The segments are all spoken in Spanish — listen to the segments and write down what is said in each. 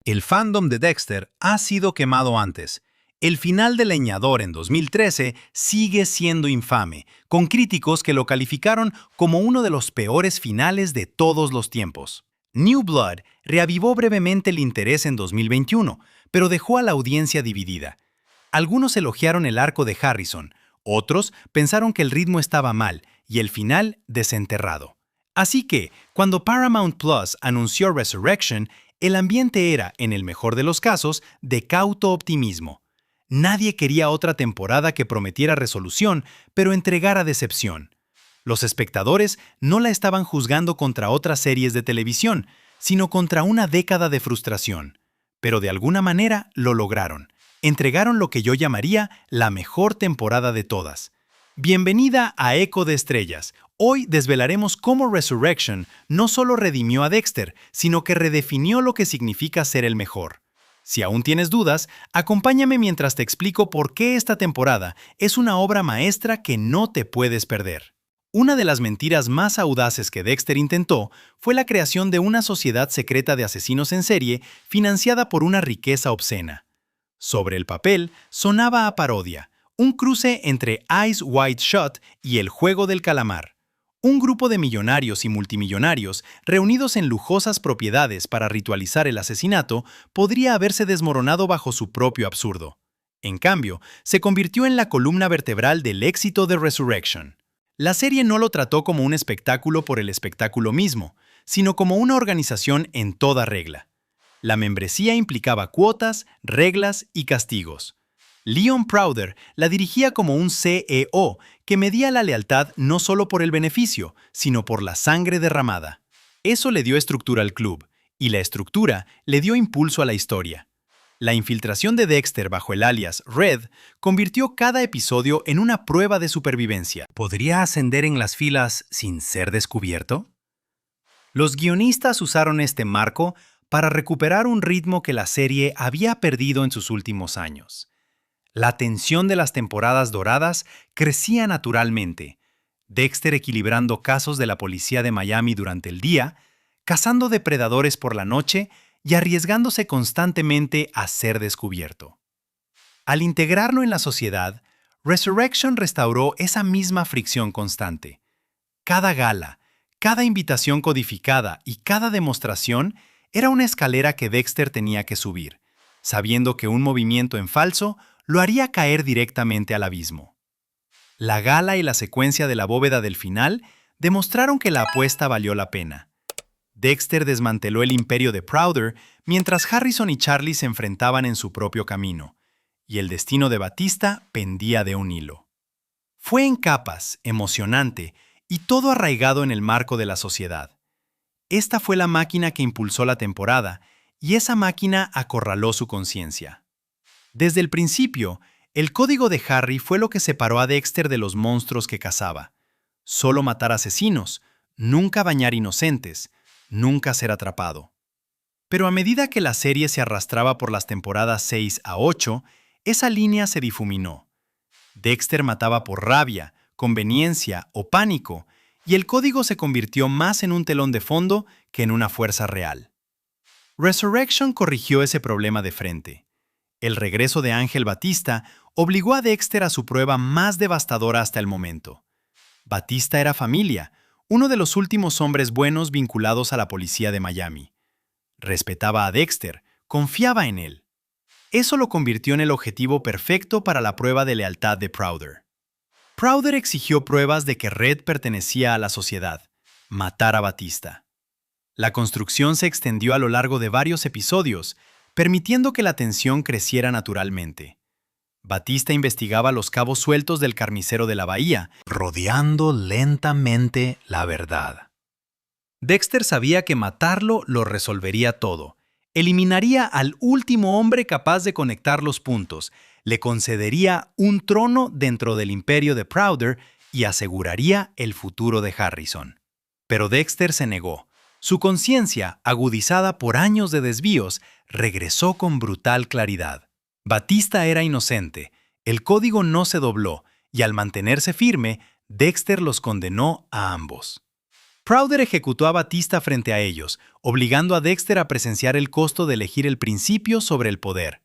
El fandom de Dexter ha sido quemado antes. El final de Leñador en 2013 sigue siendo infame, con críticos que lo calificaron como uno de los peores finales de todos los tiempos. New Blood reavivó brevemente el interés en 2021, pero dejó a la audiencia dividida. Algunos elogiaron el arco de Harrison, otros pensaron que el ritmo estaba mal y el final desenterrado. Así que, cuando Paramount Plus anunció Resurrection, el ambiente era, en el mejor de los casos, de cauto optimismo. Nadie quería otra temporada que prometiera resolución, pero entregara decepción. Los espectadores no la estaban juzgando contra otras series de televisión, sino contra una década de frustración. Pero de alguna manera lo lograron. Entregaron lo que yo llamaría la mejor temporada de todas. Bienvenida a Eco de Estrellas. Hoy desvelaremos cómo Resurrection no solo redimió a Dexter, sino que redefinió lo que significa ser el mejor. Si aún tienes dudas, acompáñame mientras te explico por qué esta temporada es una obra maestra que no te puedes perder. Una de las mentiras más audaces que Dexter intentó fue la creación de una sociedad secreta de asesinos en serie financiada por una riqueza obscena. Sobre el papel, sonaba a parodia, un cruce entre Eyes Wide Shut y El Juego del Calamar. Un grupo de millonarios y multimillonarios reunidos en lujosas propiedades para ritualizar el asesinato podría haberse desmoronado bajo su propio absurdo. En cambio, se convirtió en la columna vertebral del éxito de Resurrection. La serie no lo trató como un espectáculo por el espectáculo mismo, sino como una organización en toda regla. La membresía implicaba cuotas, reglas y castigos. Leon Prouder la dirigía como un CEO que medía la lealtad no solo por el beneficio, sino por la sangre derramada. Eso le dio estructura al club, y la estructura le dio impulso a la historia. La infiltración de Dexter bajo el alias Red convirtió cada episodio en una prueba de supervivencia. ¿Podría ascender en las filas sin ser descubierto? Los guionistas usaron este marco para recuperar un ritmo que la serie había perdido en sus últimos años. La tensión de las temporadas doradas crecía naturalmente, Dexter equilibrando casos de la policía de Miami durante el día, cazando depredadores por la noche y arriesgándose constantemente a ser descubierto. Al integrarlo en la sociedad, Resurrection restauró esa misma fricción constante. Cada gala, cada invitación codificada y cada demostración era una escalera que Dexter tenía que subir, sabiendo que un movimiento en falso lo haría caer directamente al abismo. La gala y la secuencia de la bóveda del final demostraron que la apuesta valió la pena. Dexter desmanteló el imperio de Prouder mientras Harrison y Charlie se enfrentaban en su propio camino, y el destino de Batista pendía de un hilo. Fue en capas, emocionante, y todo arraigado en el marco de la sociedad. Esta fue la máquina que impulsó la temporada, y esa máquina acorraló su conciencia. Desde el principio, el código de Harry fue lo que separó a Dexter de los monstruos que cazaba. Solo matar asesinos, nunca bañar inocentes, nunca ser atrapado. Pero a medida que la serie se arrastraba por las temporadas 6 a 8, esa línea se difuminó. Dexter mataba por rabia, conveniencia o pánico, y el código se convirtió más en un telón de fondo que en una fuerza real. Resurrection corrigió ese problema de frente. El regreso de Ángel Batista obligó a Dexter a su prueba más devastadora hasta el momento. Batista era familia, uno de los últimos hombres buenos vinculados a la policía de Miami. Respetaba a Dexter, confiaba en él. Eso lo convirtió en el objetivo perfecto para la prueba de lealtad de Prouder. Prouder exigió pruebas de que Red pertenecía a la sociedad, matar a Batista. La construcción se extendió a lo largo de varios episodios, permitiendo que la tensión creciera naturalmente. Batista investigaba los cabos sueltos del carnicero de la bahía, rodeando lentamente la verdad. Dexter sabía que matarlo lo resolvería todo. Eliminaría al último hombre capaz de conectar los puntos, le concedería un trono dentro del imperio de Prouder y aseguraría el futuro de Harrison. Pero Dexter se negó. Su conciencia, agudizada por años de desvíos, regresó con brutal claridad. Batista era inocente, el código no se dobló, y al mantenerse firme, Dexter los condenó a ambos. Prouder ejecutó a Batista frente a ellos, obligando a Dexter a presenciar el costo de elegir el principio sobre el poder.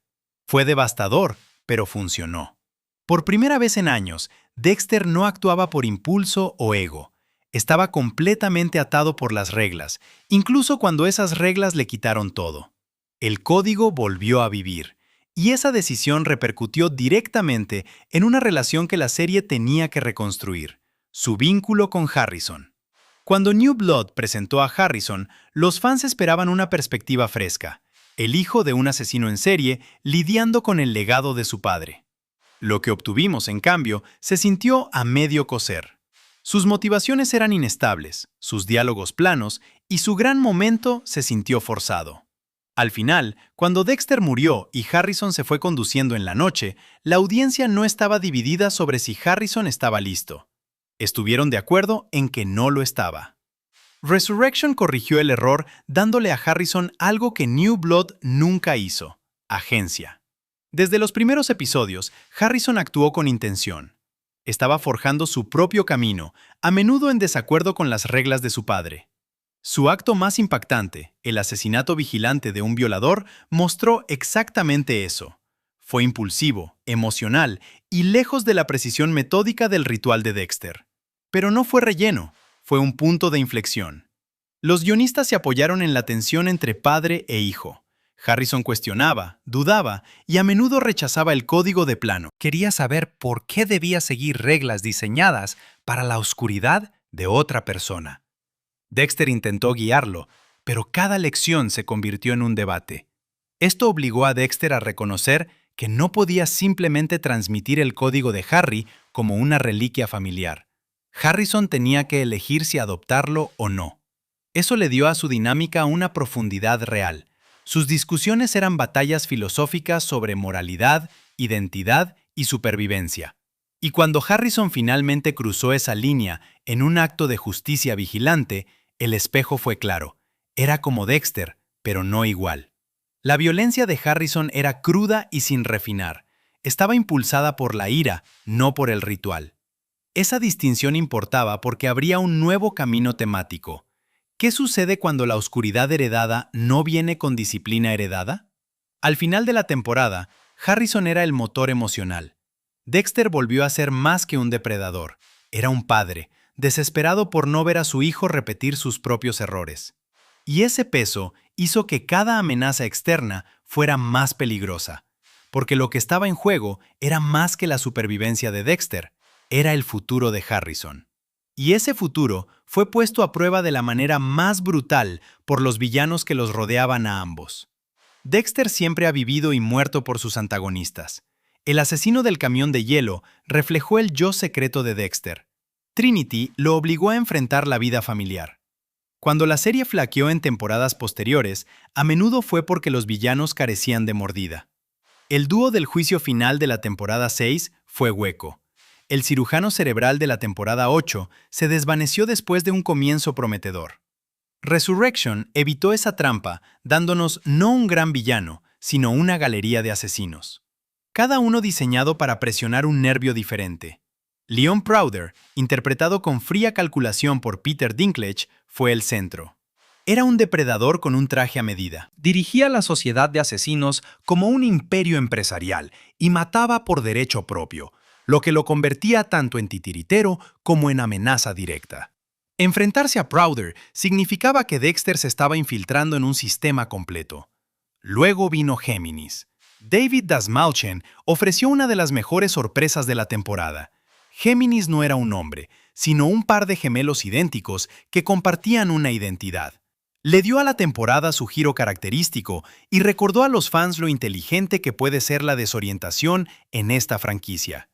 Fue devastador, pero funcionó. Por primera vez en años, Dexter no actuaba por impulso o ego. Estaba completamente atado por las reglas, incluso cuando esas reglas le quitaron todo. El código volvió a vivir, y esa decisión repercutió directamente en una relación que la serie tenía que reconstruir: su vínculo con Harrison. Cuando New Blood presentó a Harrison, los fans esperaban una perspectiva fresca: el hijo de un asesino en serie lidiando con el legado de su padre. Lo que obtuvimos, en cambio, se sintió a medio cocer. Sus motivaciones eran inestables, sus diálogos planos, y su gran momento se sintió forzado. Al final, cuando Dexter murió y Harrison se fue conduciendo en la noche, la audiencia no estaba dividida sobre si Harrison estaba listo. Estuvieron de acuerdo en que no lo estaba. Resurrection corrigió el error dándole a Harrison algo que New Blood nunca hizo: agencia. Desde los primeros episodios, Harrison actuó con intención. Estaba forjando su propio camino, a menudo en desacuerdo con las reglas de su padre. Su acto más impactante, el asesinato vigilante de un violador, mostró exactamente eso. Fue impulsivo, emocional y lejos de la precisión metódica del ritual de Dexter. Pero no fue relleno, fue un punto de inflexión. Los guionistas se apoyaron en la tensión entre padre e hijo. Harrison cuestionaba, dudaba y a menudo rechazaba el código de plano. Quería saber por qué debía seguir reglas diseñadas para la oscuridad de otra persona. Dexter intentó guiarlo, pero cada lección se convirtió en un debate. Esto obligó a Dexter a reconocer que no podía simplemente transmitir el código de Harry como una reliquia familiar. Harrison tenía que elegir si adoptarlo o no. Eso le dio a su dinámica una profundidad real. Sus discusiones eran batallas filosóficas sobre moralidad, identidad y supervivencia. Y cuando Harrison finalmente cruzó esa línea en un acto de justicia vigilante, el espejo fue claro. Era como Dexter, pero no igual. La violencia de Harrison era cruda y sin refinar. Estaba impulsada por la ira, no por el ritual. Esa distinción importaba porque abría un nuevo camino temático. ¿Qué sucede cuando la oscuridad heredada no viene con disciplina heredada? Al final de la temporada, Harrison era el motor emocional. Dexter volvió a ser más que un depredador. Era un padre, desesperado por no ver a su hijo repetir sus propios errores. Y ese peso hizo que cada amenaza externa fuera más peligrosa, porque lo que estaba en juego era más que la supervivencia de Dexter, era el futuro de Harrison. Y ese futuro fue puesto a prueba de la manera más brutal por los villanos que los rodeaban a ambos. Dexter siempre ha vivido y muerto por sus antagonistas. El asesino del camión de hielo reflejó el yo secreto de Dexter. Trinity lo obligó a enfrentar la vida familiar. Cuando la serie flaqueó en temporadas posteriores, a menudo fue porque los villanos carecían de mordida. El dúo del juicio final de la temporada 6 fue hueco. El cirujano cerebral de la temporada 8 se desvaneció después de un comienzo prometedor. Resurrection evitó esa trampa, dándonos no un gran villano, sino una galería de asesinos. Cada uno diseñado para presionar un nervio diferente. Leon Prouder, interpretado con fría calculación por Peter Dinklage, fue el centro. Era un depredador con un traje a medida. Dirigía la sociedad de asesinos como un imperio empresarial y mataba por derecho propio, lo que lo convertía tanto en titiritero como en amenaza directa. Enfrentarse a Prouder significaba que Dexter se estaba infiltrando en un sistema completo. Luego vino Géminis. David Dastmalchian ofreció una de las mejores sorpresas de la temporada. Géminis no era un hombre, sino un par de gemelos idénticos que compartían una identidad. Le dio a la temporada su giro característico y recordó a los fans lo inteligente que puede ser la desorientación en esta franquicia.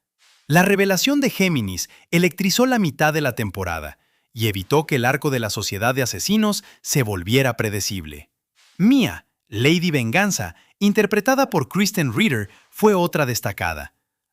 La revelación de Géminis electrizó la mitad de la temporada y evitó que el arco de la sociedad de asesinos se volviera predecible. Mia, Lady Venganza, interpretada por Kristen Ritter, fue otra destacada.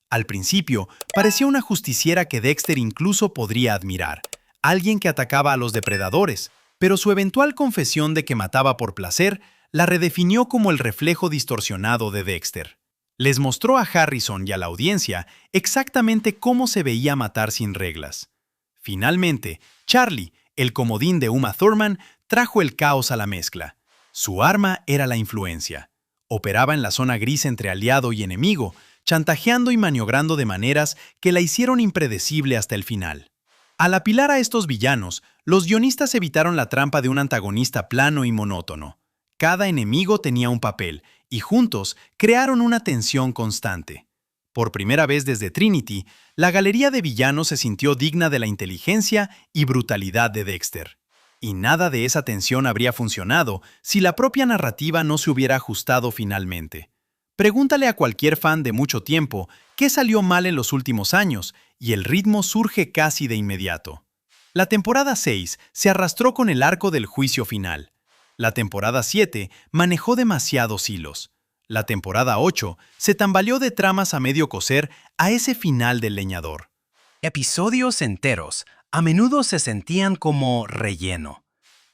Al principio, parecía una justiciera que Dexter incluso podría admirar, alguien que atacaba a los depredadores, pero su eventual confesión de que mataba por placer la redefinió como el reflejo distorsionado de Dexter. Les mostró a Harrison y a la audiencia exactamente cómo se veía matar sin reglas. Finalmente, Charlie, El comodín de Uma Thurman trajo el caos a la mezcla. Su arma era la influencia. Operaba en la zona gris entre aliado y enemigo, chantajeando y maniobrando de maneras que la hicieron impredecible hasta el final. Al apilar a estos villanos, los guionistas evitaron la trampa de un antagonista plano y monótono. Cada enemigo tenía un papel, y juntos crearon una tensión constante. Por primera vez desde Trinity, la galería de villanos se sintió digna de la inteligencia y brutalidad de Dexter. Y nada de esa tensión habría funcionado si la propia narrativa no se hubiera ajustado finalmente. Pregúntale a cualquier fan de mucho tiempo qué salió mal en los últimos años, y el ritmo surge casi de inmediato. La temporada 6 se arrastró con el arco del juicio final. La temporada 7 manejó demasiados hilos. La temporada 8 se tambaleó de tramas a medio coser a ese final del leñador. Episodios enteros a menudo se sentían como relleno.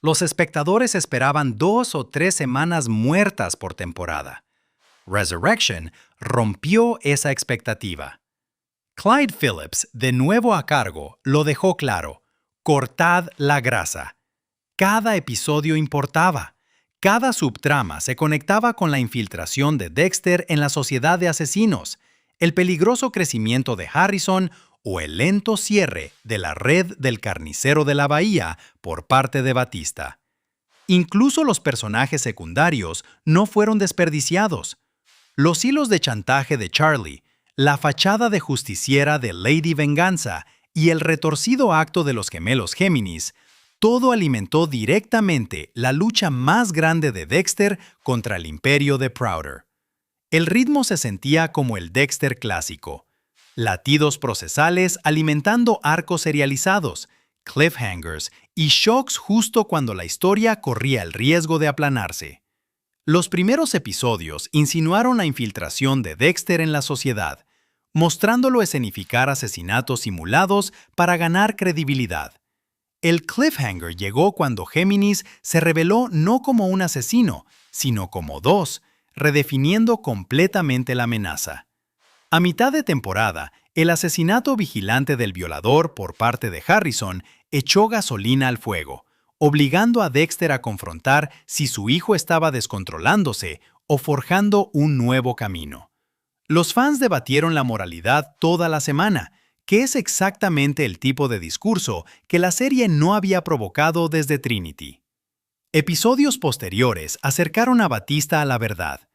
Los espectadores esperaban 2 o 3 semanas muertas por temporada. Resurrection rompió esa expectativa. Clyde Phillips, de nuevo a cargo, lo dejó claro: cortad la grasa. Cada episodio importaba. Cada subtrama se conectaba con la infiltración de Dexter en la sociedad de asesinos, el peligroso crecimiento de Harrison o el lento cierre de la red del carnicero de la bahía por parte de Batista. Incluso los personajes secundarios no fueron desperdiciados. Los hilos de chantaje de Charlie, la fachada de justiciera de Lady Venganza y el retorcido acto de los gemelos Géminis, todo alimentó directamente la lucha más grande de Dexter contra el imperio de Prouder. El ritmo se sentía como el Dexter clásico. Latidos procesales alimentando arcos serializados, cliffhangers y shocks justo cuando la historia corría el riesgo de aplanarse. Los primeros episodios insinuaron la infiltración de Dexter en la sociedad, mostrándolo escenificar asesinatos simulados para ganar credibilidad. El cliffhanger llegó cuando Géminis se reveló no como un asesino, sino como dos, redefiniendo completamente la amenaza. A mitad de temporada, el asesinato vigilante del violador por parte de Harrison echó gasolina al fuego, obligando a Dexter a confrontar si su hijo estaba descontrolándose o forjando un nuevo camino. Los fans debatieron la moralidad toda la semana, que es exactamente el tipo de discurso que la serie no había provocado desde Trinity. Episodios posteriores acercaron a Batista a la verdad.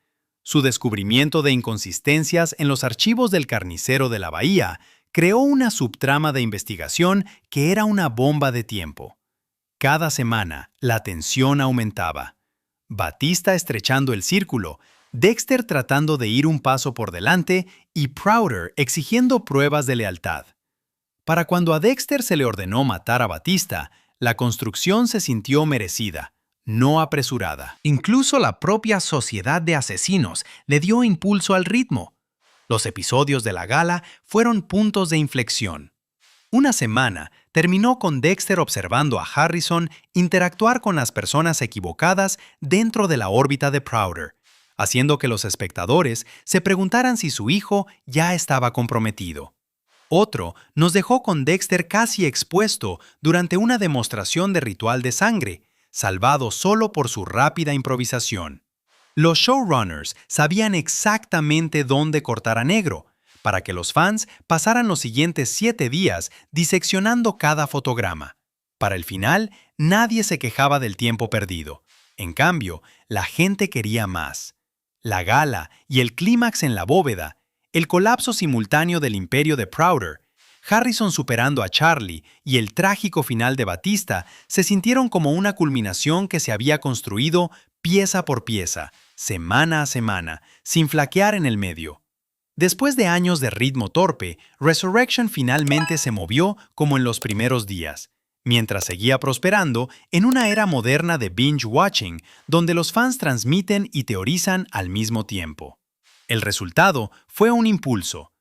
Su descubrimiento de inconsistencias en los archivos del carnicero de la bahía creó una subtrama de investigación que era una bomba de tiempo. Cada semana, la tensión aumentaba. Batista estrechando el círculo, Dexter tratando de ir un paso por delante y Prouder exigiendo pruebas de lealtad. Para cuando a Dexter se le ordenó matar a Batista, la construcción se sintió merecida, no apresurada. Incluso la propia sociedad de asesinos le dio impulso al ritmo. Los episodios de la gala fueron puntos de inflexión. Una semana terminó con Dexter observando a Harrison interactuar con las personas equivocadas dentro de la órbita de Prouder, haciendo que los espectadores se preguntaran si su hijo ya estaba comprometido. Otro nos dejó con Dexter casi expuesto durante una demostración de ritual de sangre, salvado solo por su rápida improvisación. Los showrunners sabían exactamente dónde cortar a negro, para que los fans pasaran los siguientes 7 días diseccionando cada fotograma. Para el final, nadie se quejaba del tiempo perdido. En cambio, la gente quería más. La gala y el clímax en la bóveda, el colapso simultáneo del imperio de Prouder, Harrison superando a Charlie y el trágico final de Batista se sintieron como una culminación que se había construido pieza por pieza, semana a semana, sin flaquear en el medio. Después de años de ritmo torpe, Resurrection finalmente se movió como en los primeros días, mientras seguía prosperando en una era moderna de binge-watching, donde los fans transmiten y teorizan al mismo tiempo. El resultado fue un impulso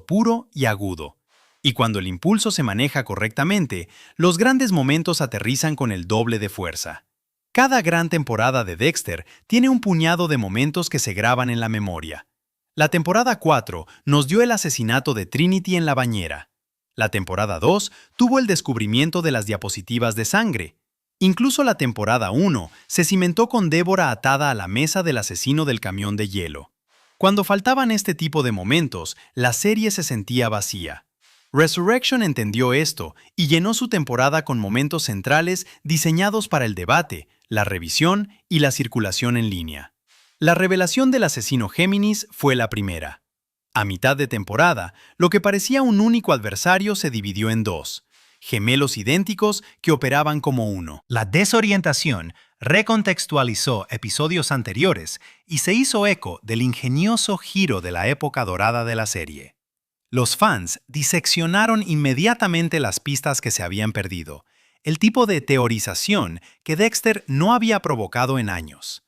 puro y agudo. Y cuando el impulso se maneja correctamente, los grandes momentos aterrizan con el doble de fuerza. Cada gran temporada de Dexter tiene un puñado de momentos que se graban en la memoria. La temporada 4 nos dio el asesinato de Trinity en la bañera. La temporada 2 tuvo el descubrimiento de las diapositivas de sangre. Incluso la temporada 1 se cimentó con Deborah atada a la mesa del asesino del camión de hielo. Cuando faltaban este tipo de momentos, la serie se sentía vacía. Resurrection entendió esto y llenó su temporada con momentos centrales diseñados para el debate, la revisión y la circulación en línea. La revelación del asesino Géminis fue la primera. A mitad de temporada, lo que parecía un único adversario se dividió en dos, gemelos idénticos que operaban como uno. La desorientación recontextualizó episodios anteriores y se hizo eco del ingenioso giro de la época dorada de la serie. Los fans diseccionaron inmediatamente las pistas que se habían perdido, el tipo de teorización que Dexter no había provocado en años.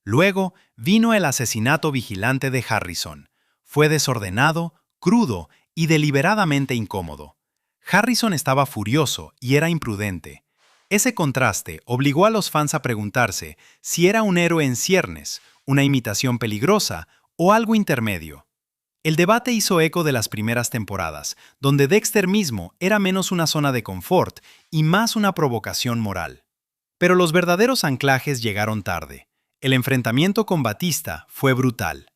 Luego vino el asesinato vigilante de Harrison. Fue desordenado, crudo y deliberadamente incómodo. Harrison estaba furioso y era imprudente. Ese contraste obligó a los fans a preguntarse si era un héroe en ciernes, una imitación peligrosa o algo intermedio. El debate hizo eco de las primeras temporadas, donde Dexter mismo era menos una zona de confort y más una provocación moral. Pero los verdaderos anclajes llegaron tarde. El enfrentamiento con Batista fue brutal.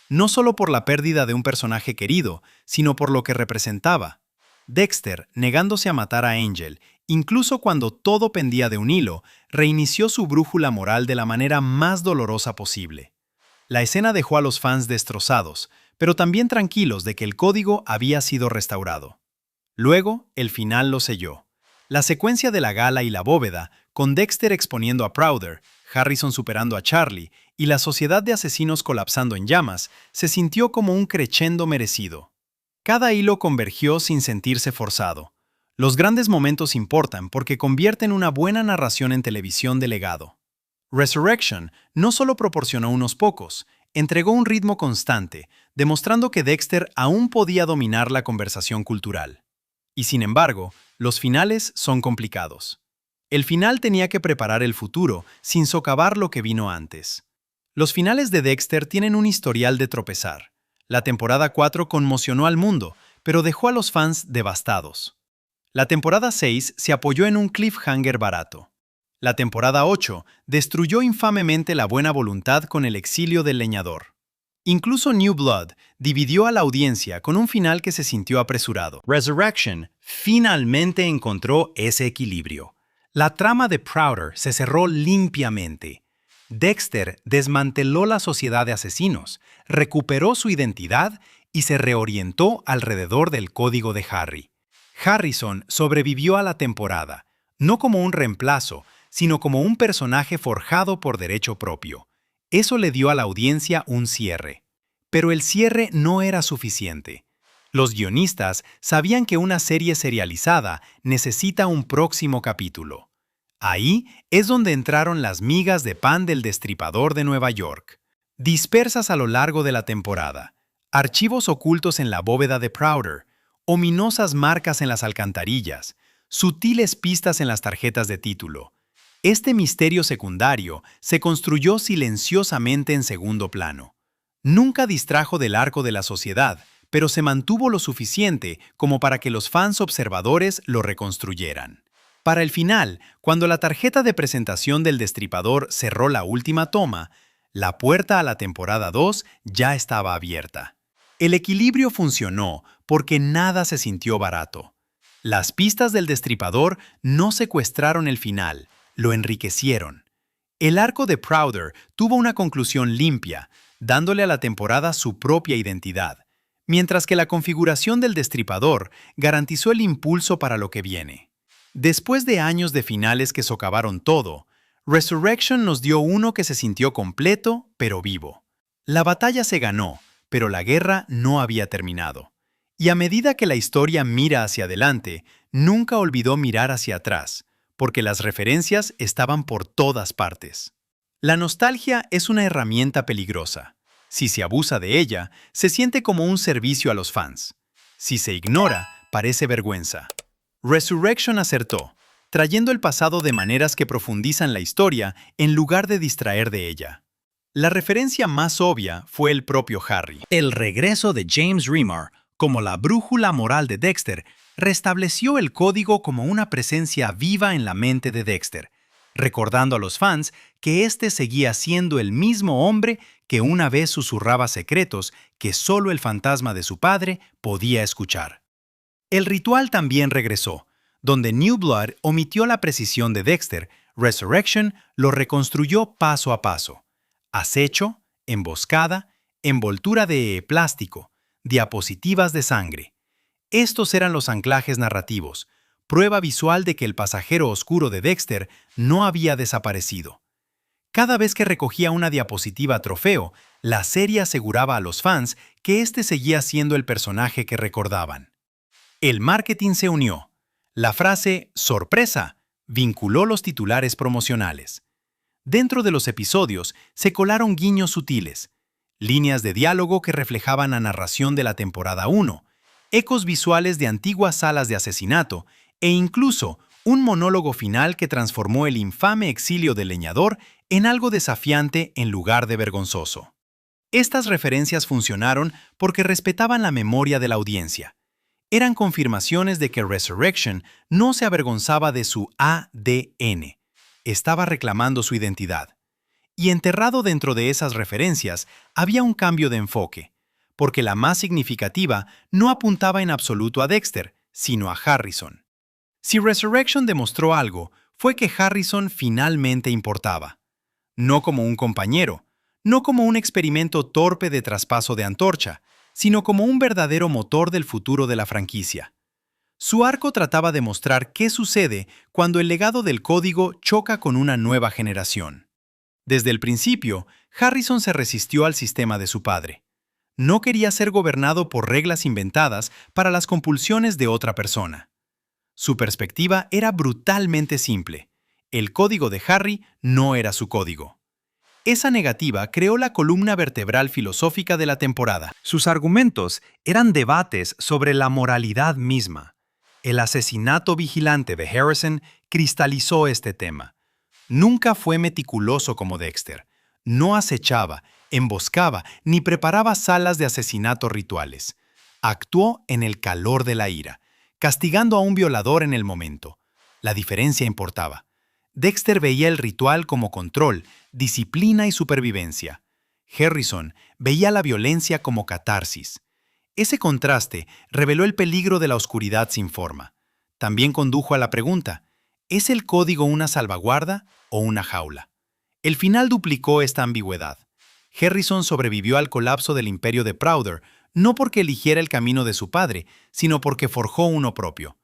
No solo por la pérdida de un personaje querido, sino por lo que representaba. Dexter, negándose a matar a Angel, incluso cuando todo pendía de un hilo, reinició su brújula moral de la manera más dolorosa posible. La escena dejó a los fans destrozados, pero también tranquilos de que el código había sido restaurado. Luego, el final lo selló. La secuencia de la gala y la bóveda, con Dexter exponiendo a Prouder, Harrison superando a Charlie y la sociedad de asesinos colapsando en llamas, se sintió como un crescendo merecido. Cada hilo convergió sin sentirse forzado. Los grandes momentos importan porque convierten una buena narración en televisión de legado. Resurrection no solo proporcionó unos pocos, entregó un ritmo constante, demostrando que Dexter aún podía dominar la conversación cultural. Y sin embargo, los finales son complicados. El final tenía que preparar el futuro, sin socavar lo que vino antes. Los finales de Dexter tienen un historial de tropezar. La temporada 4 conmocionó al mundo, pero dejó a los fans devastados. La temporada 6 se apoyó en un cliffhanger barato. La temporada 8 destruyó infamemente la buena voluntad con el exilio del leñador. Incluso New Blood dividió a la audiencia con un final que se sintió apresurado. Resurrection finalmente encontró ese equilibrio. La trama de Prouder se cerró limpiamente. Dexter desmanteló la sociedad de asesinos, recuperó su identidad y se reorientó alrededor del código de Harry. Harrison sobrevivió a la temporada, no como un reemplazo, sino como un personaje forjado por derecho propio. Eso le dio a la audiencia un cierre. Pero el cierre no era suficiente. Los guionistas sabían que una serie serializada necesita un próximo capítulo. Ahí es donde entraron las migas de pan del Destripador de Nueva York. Dispersas a lo largo de la temporada, archivos ocultos en la bóveda de Prouder, ominosas marcas en las alcantarillas, sutiles pistas en las tarjetas de título. Este misterio secundario se construyó silenciosamente en segundo plano. Nunca distrajo del arco de la sociedad, pero se mantuvo lo suficiente como para que los fans observadores lo reconstruyeran. Para el final, cuando la tarjeta de presentación del Destripador cerró la última toma, la puerta a la temporada 2 ya estaba abierta. El equilibrio funcionó porque nada se sintió barato. Las pistas del Destripador no secuestraron el final, lo enriquecieron. El arco de Prouder tuvo una conclusión limpia, dándole a la temporada su propia identidad, mientras que la configuración del Destripador garantizó el impulso para lo que viene. Después de años de finales que socavaron todo, Resurrection nos dio uno que se sintió completo, pero vivo. La batalla se ganó, pero la guerra no había terminado. Y a medida que la historia mira hacia adelante, nunca olvidó mirar hacia atrás, porque las referencias estaban por todas partes. La nostalgia es una herramienta peligrosa. Si se abusa de ella, se siente como un servicio a los fans. Si se ignora, parece vergüenza. Resurrection acertó, trayendo el pasado de maneras que profundizan la historia en lugar de distraer de ella. La referencia más obvia fue el propio Harry. El regreso de James Remar como la brújula moral de Dexter restableció el código como una presencia viva en la mente de Dexter, recordando a los fans que éste seguía siendo el mismo hombre que una vez susurraba secretos que solo el fantasma de su padre podía escuchar. El ritual también regresó, donde New Blood omitió la precisión de Dexter. Resurrection lo reconstruyó paso a paso. Acecho, emboscada, envoltura de plástico, diapositivas de sangre. Estos eran los anclajes narrativos, prueba visual de que el pasajero oscuro de Dexter no había desaparecido. Cada vez que recogía una diapositiva trofeo, la serie aseguraba a los fans que éste seguía siendo el personaje que recordaban. El marketing se unió. La frase «sorpresa» vinculó los titulares promocionales. Dentro de los episodios se colaron guiños sutiles, líneas de diálogo que reflejaban la narración de la temporada 1, ecos visuales de antiguas salas de asesinato e incluso un monólogo final que transformó el infame exilio del leñador en algo desafiante en lugar de vergonzoso. Estas referencias funcionaron porque respetaban la memoria de la audiencia. Eran confirmaciones de que Resurrection no se avergonzaba de su ADN. Estaba reclamando su identidad. Y enterrado dentro de esas referencias había un cambio de enfoque, porque la más significativa no apuntaba en absoluto a Dexter, sino a Harrison. Si Resurrection demostró algo, fue que Harrison finalmente importaba. No como un compañero, no como un experimento torpe de traspaso de antorcha, sino como un verdadero motor del futuro de la franquicia. Su arco trataba de mostrar qué sucede cuando el legado del código choca con una nueva generación. Desde el principio, Harrison se resistió al sistema de su padre. No quería ser gobernado por reglas inventadas para las compulsiones de otra persona. Su perspectiva era brutalmente simple. El código de Harry no era su código. Esa negativa creó la columna vertebral filosófica de la temporada. Sus argumentos eran debates sobre la moralidad misma. El asesinato vigilante de Harrison cristalizó este tema. Nunca fue meticuloso como Dexter. No acechaba, emboscaba ni preparaba salas de asesinato rituales. Actuó en el calor de la ira, castigando a un violador en el momento. La diferencia importaba. Dexter veía el ritual como control, disciplina y supervivencia. Harrison veía la violencia como catarsis. Ese contraste reveló el peligro de la oscuridad sin forma. También condujo a la pregunta, ¿es el código una salvaguarda o una jaula? El final duplicó esta ambigüedad. Harrison sobrevivió al colapso del imperio de Prouder, no porque eligiera el camino de su padre, sino porque forjó uno propio.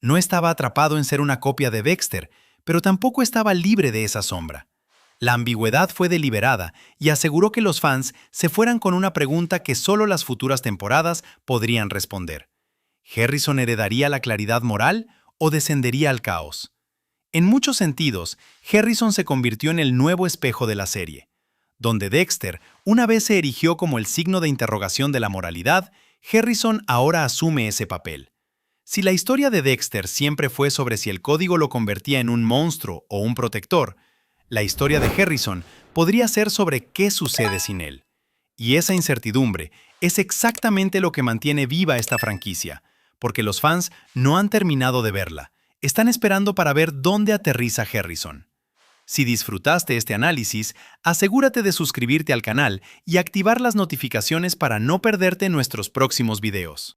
No estaba atrapado en ser una copia de Dexter, pero tampoco estaba libre de esa sombra. La ambigüedad fue deliberada y aseguró que los fans se fueran con una pregunta que solo las futuras temporadas podrían responder. ¿Harrison heredaría la claridad moral o descendería al caos? En muchos sentidos, Harrison se convirtió en el nuevo espejo de la serie. Donde Dexter una vez se erigió como el signo de interrogación de la moralidad, Harrison ahora asume ese papel. Si la historia de Dexter siempre fue sobre si el código lo convertía en un monstruo o un protector, la historia de Harrison podría ser sobre qué sucede sin él. Y esa incertidumbre es exactamente lo que mantiene viva esta franquicia, porque los fans no han terminado de verla. Están esperando para ver dónde aterriza Harrison. Si disfrutaste este análisis, asegúrate de suscribirte al canal y activar las notificaciones para no perderte nuestros próximos videos.